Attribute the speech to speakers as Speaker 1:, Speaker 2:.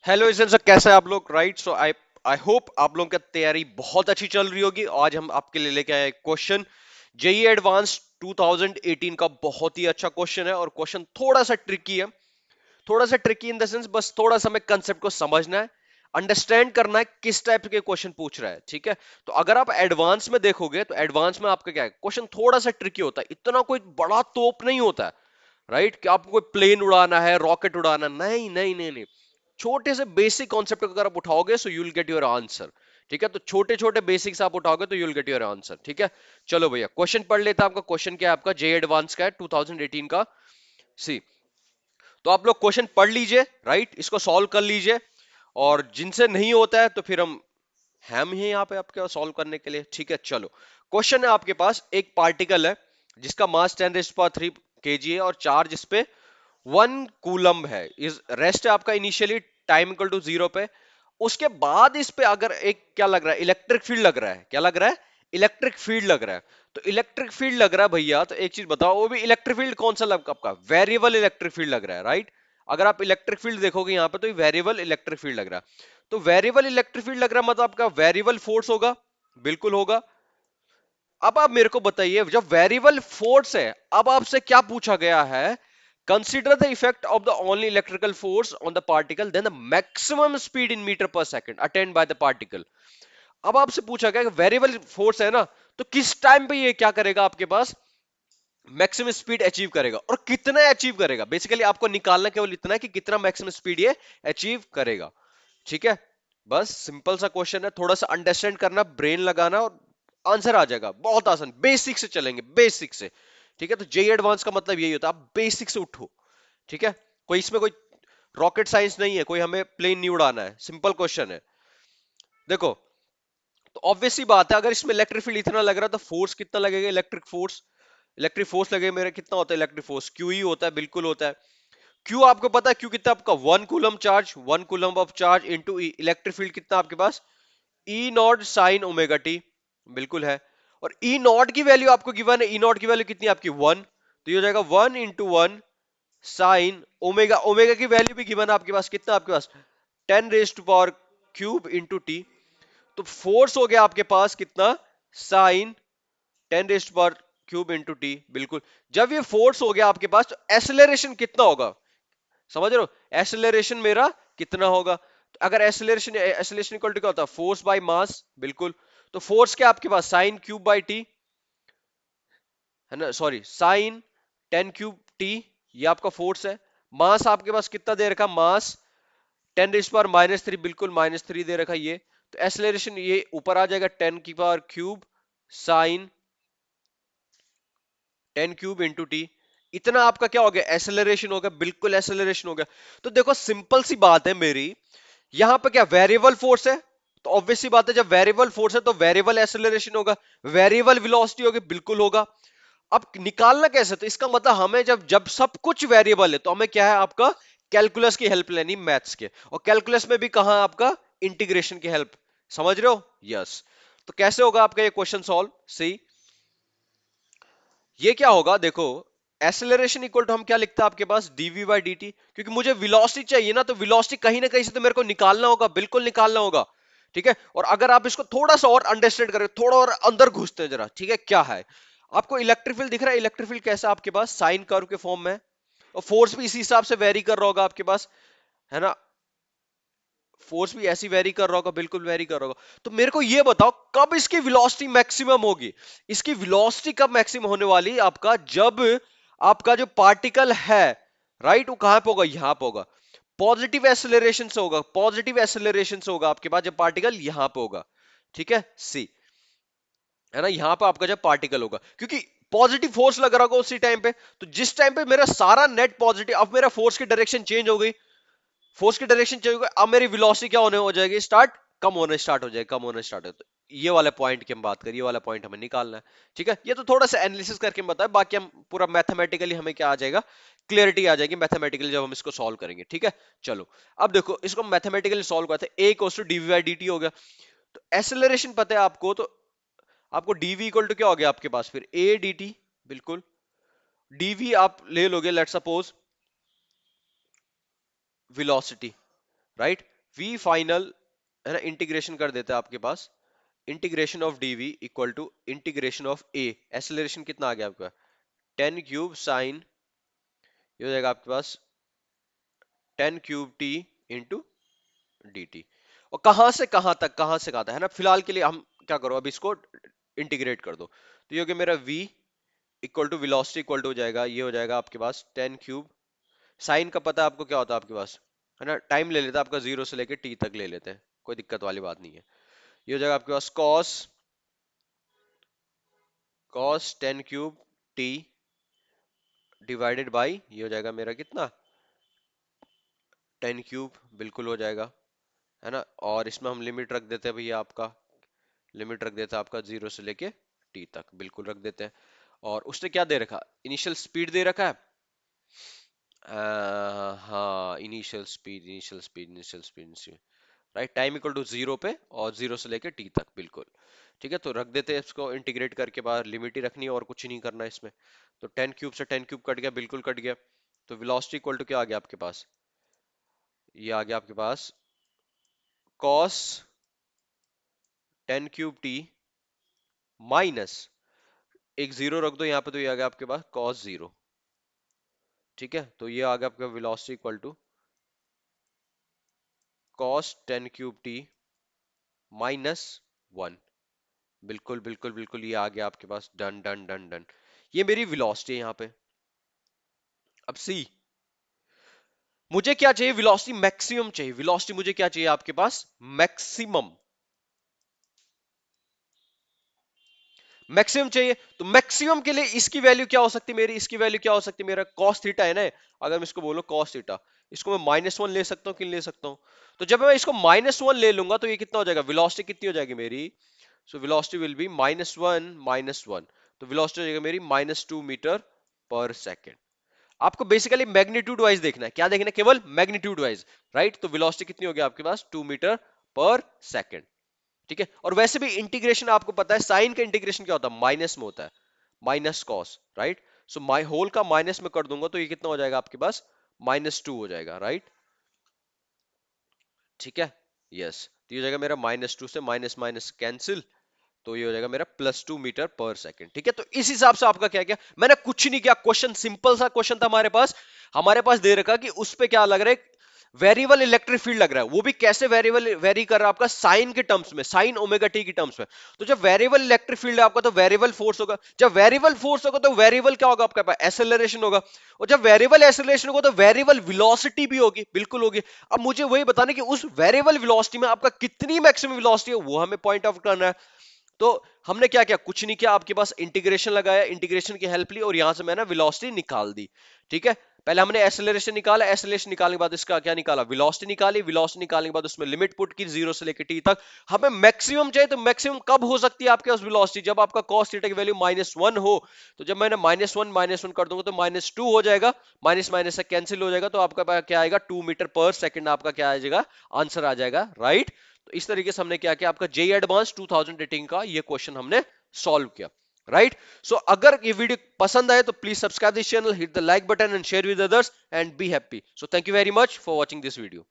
Speaker 1: Hello इजन sir, कैसे हैं आप लोग? Right, so I I hope आप लोगों की तैयारी बहुत अच्छी चल रही होगी। आज हम आपके लिए लेके आए क्वेश्चन जेई एडवांस 2018 का। बहुत ही अच्छा क्वेश्चन है और क्वेश्चन थोड़ा सा ट्रिकी है। थोड़ा सा ट्रिकी इन द सेंस, बस थोड़ा सा हमें कंसेप्ट को समझना है, अंडरस्टैंड करना है किस टाइप के क्वेश्चन पूछ रहा है। ठीक है, तो अगर आप एडवांस में देखोगे तो एडवांस में आपका क्या है, क्वेश्चन थोड़ा सा ट्रिकी होता है। इतना कोई बड़ा तोप नहीं होता है, राइट, कि आपको कोई प्लेन उड़ाना है, रॉकेट उड़ाना, नहीं नहीं नहीं नहीं। छोटे से बेसिक कॉन्सेप्ट अगर आप उठाओगे so you will get your answer. ठीक है, तो छोटे छोटे बेसिक्स आप उठाओगे तो you will get your answer. ठीक है, चलो भैया क्वेश्चन पढ़ लेता हूं। आपका क्वेश्चन क्या है? आपका जे एडवांस का है 2018 का। सी, तो आप लोग क्वेश्चन पढ़ लीजिए, राइट, इसको सॉल्व कर लीजिए। और जिनसे नहीं होता है तो फिर हम ही यहाँ पे आपके सॉल्व करने के लिए। ठीक है, चलो। क्वेश्चन है आपके पास, एक पार्टिकल है जिसका मास 10⁻³ kg है और चार्ज इस पे 1 कूलम है। इस रेस्ट है आपका इनिशियली टाइम इक्वल टू 0 पे। उसके बाद इस पे अगर एक क्या लग रहा है, इलेक्ट्रिक फील्ड लग रहा है। क्या लग रहा है? इलेक्ट्रिक फील्ड लग रहा है। तो इलेक्ट्रिक फील्ड लग रहा है भैया, तो एक चीज बताओ, वो भी इलेक्ट्रिक फील्ड कौन सा लग आपका? वेरिएबल इलेक्ट्रिक फील्ड लग रहा है, राइट। अगर आप इलेक्ट्रिक फील्ड देखोगे यहाँ पे तो वेरिएबल इलेक्ट्रिक फील्ड लग रहा है। तो वेरिएबल इलेक्ट्रिक फील्ड लग रहा है, मतलब आपका वेरिएबल फोर्स होगा। बिल्कुल होगा। अब आप मेरे को बताइए, जब वेरिएबल फोर्स है, अब आपसे क्या पूछा गया है? Consider the effect of the only electrical force on the particle then the maximum speed in metre per second attend by the particle. अब आपसे पूछा गया कि वेरिएबल फोर्स है ना, तो किस टाइम पे ये क्या करेगा आपके पास? मैक्सिमम स्पीड अचीव करेगा। और कितना अचीव करेगा? बेसिकली आपको निकालना केवल इतना है कि कितना मैक्सिमम स्पीड ये अचीव करेगा। ठीक है, बस सिंपल सा क्वेश्चन है, थोड़ा सा अंडरस्टैंड करना, ब्रेन लगाना और आंसर आ जाएगा। बहुत आसान, बेसिक से चलेंगे, बेसिक से। ठीक है, तो जेई एडवांस का मतलब यही होता है, आप बेसिक से उठो। ठीक है, कोई इसमें कोई रॉकेट साइंस नहीं है, कोई हमें प्लेन नहीं उड़ाना है, सिंपल क्वेश्चन है। देखो, तो ऑब्वियस सी बात है, अगर इसमें इलेक्ट्रिक फील्ड इतना लग रहा है तो फोर्स कितना लगेगा? इलेक्ट्रिक फोर्स लगेगा मेरा, कितना होता है इलेक्ट्रिक फोर्स? क्यू ही होता है, बिल्कुल होता है। क्यू आपको पता है, क्यू कितना आपका? 1 coulomb of charge into electric field कितना आपके पास? ई नॉट साइन ओमेगा टी। बिल्कुल है। और ई नॉट की वैल्यू आपको गिवन है, ई नॉट की वैल्यू कितनी है आपकी? 1। तो ये हो जाएगा 1 इंटू 1 साइन ओमेगा। ओमेगा की वैल्यू भी गिवन है आपके पास, कितना आपके पास? 10⁻³ इंटू टी। तो फोर्स हो गया आपके पास कितना? Sine 10⁻³ into t. बिल्कुल। जब ये फोर्स हो गया आपके पास तो एसेलरेशन कितना होगा? समझ रहे हो? एसेलरेशन मेरा कितना होगा? तो अगर एसेलरेशन एसेलरेशन इक्वल टू क्या होता है? Force by mass. बिल्कुल। तो फोर्स क्या आपके पास? साइन क्यूब बाई टी, है ना, सॉरी, साइन 10³ टी। ये आपका फोर्स है। मास आपके पास कितना दे रखा? मास 10⁻³ बिल्कुल -3 दे रखा ये। तो एसेलरेशन ये ऊपर आ जाएगा 10⁻³ साइन 10³ इंटू टी। इतना आपका क्या हो गया? एसेलरेशन हो गया, बिल्कुल एसेलरेशन हो गया। तो देखो, सिंपल सी बात है मेरी, यहां पे क्या वेरिएबल फोर्स है, तो ऑब्वियस सी बात है, जब वेरिएबल फोर्स है तो वेरिएबल एसेलरेशन होगा, वेरिएबल वेलोसिटी होगी, बिल्कुल होगा। अब निकालना कैसे? तो इसका मतलब हमें जब जब सब कुछ वेरिएबल है तो हमें क्या है आपका? कैलकुलस की हेल्प लेनी, मैथ्स के। और कैलकुलस में भी कहां है आपका? इंटीग्रेशन की हेल्प। समझ रहे हो? यस। तो कैसे होगा आपका ये क्वेश्चन सॉल्व? सी, ये क्या होगा देखो, एसेलरेशन इक्वल टू हम क्या लिखते हैं आपके पास? DV by D T. क्योंकि मुझे वेलोसिटी चाहिए ना, तो वेलोसिटी कहीं ना कहीं से तो मेरे को निकालना होगा, बिल्कुल निकालना होगा। ठीक है, और अगर आप इसको थोड़ा सा और अंडरस्टैंड करें, थोड़ा और अंदर घुसते हैं जरा। ठीक है, क्या है आपको इलेक्ट्रिक फील्ड दिख रहा है? इलेक्ट्रिक फील्ड कैसा आपके पास? साइन कर्व के फॉर्म में। और फोर्स भी इसी हिसाब से वेरी कर रहा होगा आपके पास, है ना। फोर्स भी ऐसी वेरी कर रहा होगा, बिल्कुल वेरी कर रहा होगा। तो मेरे को ये बताओ, कब इसकी वेलोसिटी मैक्सिमम होगी? इसकी वेलोसिटी कब मैक्सिमम होने वाली है आपका? जब आपका जो पार्टिकल है, राइट, वो कहां पे होगा? यहां पे होगा। पॉजिटिव एसेलरेशन से होगा, पॉजिटिव एसेलरेशन से होगा आपके पास जब पार्टिकल यहां पे होगा। ठीक है, सी, है ना, यहां पे आपका जब पार्टिकल होगा, क्योंकि पॉजिटिव फोर्स लग रहा होगा उसी टाइम पे। तो जिस टाइम पे मेरा सारा नेट पॉजिटिव, अब मेरा फोर्स की डायरेक्शन चेंज हो गई, फोर्स की डायरेक्शन चेंज हो गई, अब मेरी वेलोसिटी क्या होने हो जाएगी? स्टार्ट, कम होने स्टार्ट हो जाएगी, कम होने स्टार्ट हो। तो ये वाला पॉइंट की हम बात करें, ये वाला पॉइंट हमें निकालना है। ठीक है, ये तो थोड़ा सा एनालिसिस करके हम बताएं, बाकी हम पूरा मैथमेटिकली हमें क्या आ जाएगा? क्लियरिटी आ जाएगी मैथमेटिकली जब हम इसको सॉल्व करेंगे। ठीक है, चलो। अब देखो, इसको मैथमेटिकली सॉल्व करते हैं। A equals to DV by D T हो गया। तो एसेलरेशन पता है आपको, तो आपको डीवी इक्वल टू क्या हो गया आपके पास? फिर ए डी टी। बिल्कुल। डीवी आप ले लोगे, let suppose velocity, right. V final है ना, इंटीग्रेशन कर देते हैं आपके पास, integration of DV equal to integration of A, acceleration कितना आ गया आपका, 10³ साइन, ये हो जाएगा आपके पास 10³ t इंटू डी टी। और कहां से कहां तक, कहां से कहां तक है ना, फिलहाल के लिए हम क्या करो, अब इसको इंटीग्रेट कर दो, तो ये हो गया मेरा v equal to velocity equal to हो जाएगा, ये हो जाएगा आपके पास 10³ साइन का पता है आपको क्या होता है आपके पास, है ना, टाइम ले लेते हैं आपका 0 से लेके t तक ले लेते हैं, कोई दिक्कत वाली बात नहीं है। ये हो जाएगा आपके पास cos, cos 10³ t divided by, ये हो जाएगा मेरा कितना, 10³ बिल्कुल हो जाएगा, है ना। और इसमें हम लिमिट रख देते हैं भैया, आपका लिमिट रख देते हैं आपका 0 से लेके t तक, बिल्कुल रख देते हैं। और उसने क्या दे रखा, इनिशियल स्पीड दे रखा है, हाँ initial speed, initial speed, initial speed, right, time equal to 0 पे और 0 से लेके t तक, बिल्कुल ठीक है। तो रख देते हैं इसको इंटीग्रेट करके, बाहर लिमिट ही रखनी है और कुछ नहीं करना है इसमें। तो 10³ से 10³ कट गया, बिल्कुल कट गया। तो वेलोसिटी इक्वल टू क्या आ गया आपके पास, ये आ गया आपके पास cos 10³ t माइनस, एक जीरो रख दो यहाँ पे, तो ये आ गया आपके पास cos 0, ठीक है। तो ये आ गया आपका velocity equal to cos 10³ t minus 1, बिल्कुल बिल्कुल बिल्कुल, ये आ गया आपके पास, डन डन डन डन। ये मेरी वेलोसिटी है यहाँ पे। अब सी, मुझे क्या चाहिए, वेलोसिटी मैक्सिमम चाहिए, वेलोसिटी मुझे क्या चाहिए आपके पास, मैक्सिमम, मैक्सिमम चाहिए। तो मैक्सिमम के लिए इसकी वैल्यू क्या हो सकती है मेरी, इसकी वैल्यू क्या हो सकती है, मेरा cos थीटा है ना, अगर मैं इसको बोलूं cos थीटा, इसको मैं -1 ले सकता हूँ कि नहीं ले सकता हूँ। तो जब मैं इसको -1 ले लूंगा तो ये कितना हो जाएगा, वेलोसिटी कितनी हो जाएगी मेरी, सो वेलोसिटी विल बी -1 -1, तो वेलोसिटी हो जाएगा मेरी -2 मीटर पर सेकेंड। आपको बेसिकली मैग्नीट्यूड वाइज देखना है, क्या देखना है, केवल मैग्नीट्यूड वाइज, राइट। तो वेलोसिटी कितनी होगी आपके पास, 2 मीटर पर सेकेंड, ठीक है। और वैसे भी इंटीग्रेशन आपको पता है, साइन का इंटीग्रेशन क्या होता है, माइनस में होता है, minus cos, right. So my whole का माइनस में कर दूंगा तो ये कितना हो जाएगा आपके पास, -2 हो जाएगा, राइट, ठीक है। यस, तो ये हो जाएगा मेरा -2 से माइनस माइनस कैंसिल, तो ये हो जाएगा मेरा +2 मीटर पर सेकेंड, ठीक है। तो इस हिसाब से आपका क्या किया, मैंने कुछ नहीं किया, क्वेश्चन सिंपल सा क्वेश्चन था हमारे पास दे रखा कि उस पे क्या लग रहा है, वेरिएबल इलेक्ट्रिक फील्ड लग रहा है, वो भी कैसे वेरिएबल वेरी कर रहा है आपका, साइन के टर्म्स में, साइन ओमेगा टी की टर्म्स में। तो जब वेरिएबल इलेक्ट्रिक फील्ड है आपका, तो वेरिएबल फोर्स होगा, जब वेरिएबल फोर्स होगा तो वेरिएबल क्या होगा आपका पास, एसेलरेशन होगा, और जब वेरिएबल एसेलरेशन होगा तो वेरिएबल वेलोसिटी भी होगी, बिल्कुल होगी। अब मुझे वही बताना कि उस वेरिएबल वेलोसिटी में आपका कितनी मैक्सिमम वेलोसिटी है, वो हमें पॉइंट आउट करना है। तो हमने क्या किया, कुछ नहीं किया, आपके पास इंटीग्रेशन लगाया, इंटीग्रेशन की हेल्प ली और यहां से मैंने वेलोसिटी निकाल दी, ठीक है। पहले हमने एक्सेलरेशन निकाला, एक्सेलरेशन निकालने के बाद इसका क्या निकाला, वेलोसिटी निकाली, वेलोसिटी निकालने के बाद उसमें लिमिट पुट की 0 से लेकर टी तक। हमें मैक्सिमम चाहिए, तो मैक्सिमम कब हो सकती है आपके पास वेलोसिटी, जब आपका cos थीटा की वैल्यू -1 हो। तो जब मैंने -1 कर दूंगा तो -2 हो जाएगा, माइनस माइनस से कैंसिल हो जाएगा, तो आपका पास क्या आएगा, 2 मीटर पर सेकेंड आपका क्या आ जाएगा, आंसर आ जाएगा, राइट। तो इस तरीके से हमने क्या किया, आपका जेई एडवांस 2018 का ये क्वेश्चन हमने सॉल्व किया, राइट। सो अगर ये वीडियो पसंद आए तो please subscribe this channel, hit the like button and share with others and be happy. So thank you very much for watching this video.